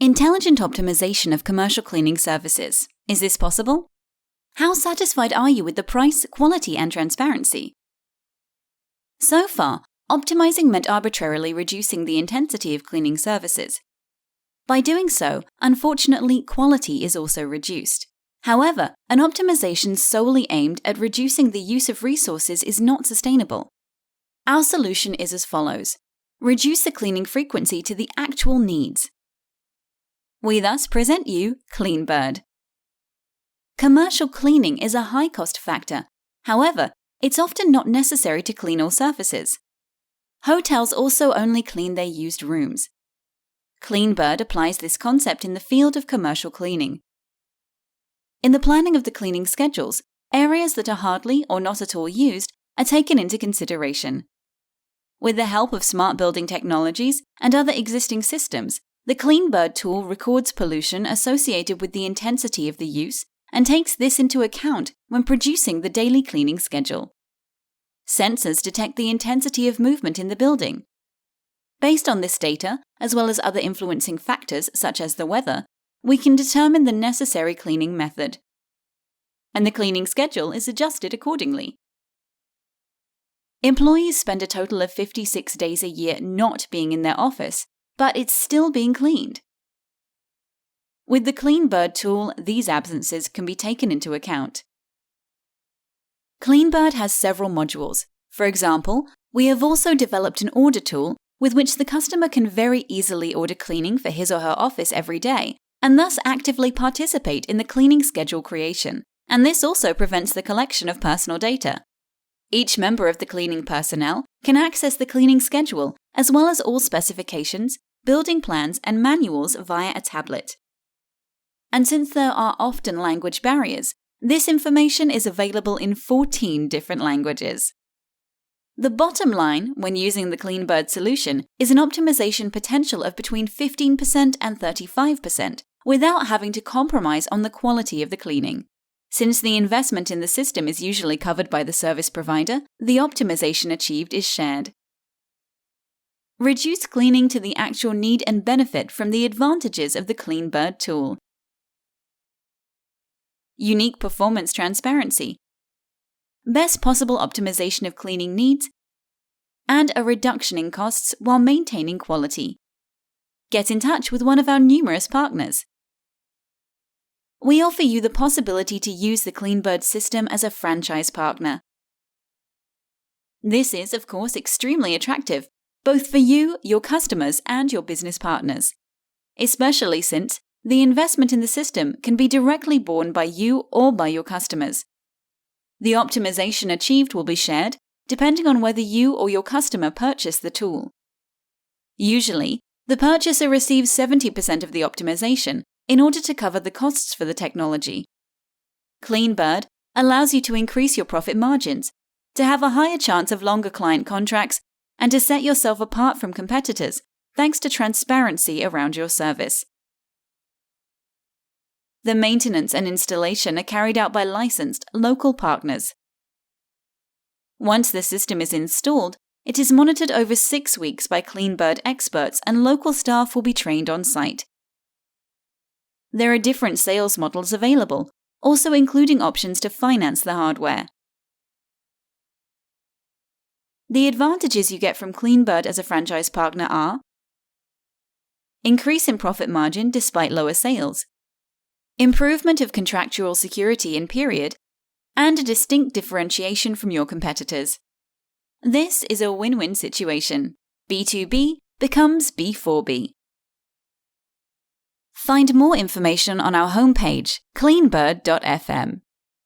Intelligent optimization of commercial cleaning services. Is this possible? How satisfied are you with the price, quality, and transparency? So far, optimizing meant arbitrarily reducing the intensity of cleaning services. By doing so, unfortunately, quality is also reduced. However, an optimization solely aimed at reducing the use of resources is not sustainable. Our solution is as follows. Reduce the cleaning frequency to the actual needs. We thus present you cleanbird. Commercial cleaning is a high cost factor. However, it's often not necessary to clean all surfaces. Hotels also only clean their used rooms. cleanbird applies this concept in the field of commercial cleaning. In the planning of the cleaning schedules, areas that are hardly or not at all used are taken into consideration. With the help of smart building technologies and other existing systems, the cleanbird tool records pollution associated with the intensity of the use and takes this into account when producing the daily cleaning schedule. Sensors detect the intensity of movement in the building. Based on this data, as well as other influencing factors such as the weather, we can determine the necessary cleaning method. And the cleaning schedule is adjusted accordingly. Employees spend a total of 56 days a year not being in their office, but it's still being cleaned. With the cleanbird tool, these absences can be taken into account. cleanbird has several modules. For example, we have also developed an order tool with which the customer can very easily order cleaning for his or her office every day, and thus actively participate in the cleaning schedule creation, and this also prevents the collection of personal data. Each member of the cleaning personnel can access the cleaning schedule, as well as all specifications, building plans, and manuals via a tablet. And since there are often language barriers, this information is available in 14 different languages. The bottom line, when using the cleanbird solution, is an optimization potential of between 15% and 35%, without having to compromise on the quality of the cleaning. Since the investment in the system is usually covered by the service provider, the optimization achieved is shared. Reduce cleaning to the actual need and benefit from the advantages of the cleanbird tool. Unique performance transparency. Best possible optimization of cleaning needs, and a reduction in costs while maintaining quality. Get in touch with one of our numerous partners. We offer you the possibility to use the cleanbird system as a franchise partner. This is, of course, extremely attractive, both for you, your customers, and your business partners, especially since the investment in the system can be directly borne by you or by your customers. The optimization achieved will be shared, depending on whether you or your customer purchase the tool. Usually, the purchaser receives 70% of the optimization in order to cover the costs for the technology. cleanbird allows you to increase your profit margins, to have a higher chance of longer client contracts, and to set yourself apart from competitors thanks to transparency around your service. The maintenance and installation are carried out by licensed, local partners. Once the system is installed, it is monitored over 6 weeks by cleanbird experts, and local staff will be trained on site. There are different sales models available, also including options to finance the hardware. The advantages you get from cleanbird as a franchise partner are: increase in profit margin despite lower sales, improvement of contractual security in period, and a distinct differentiation from your competitors. This is a win-win situation. B2B becomes B4B. Find more information on our homepage, cleanbird.fm.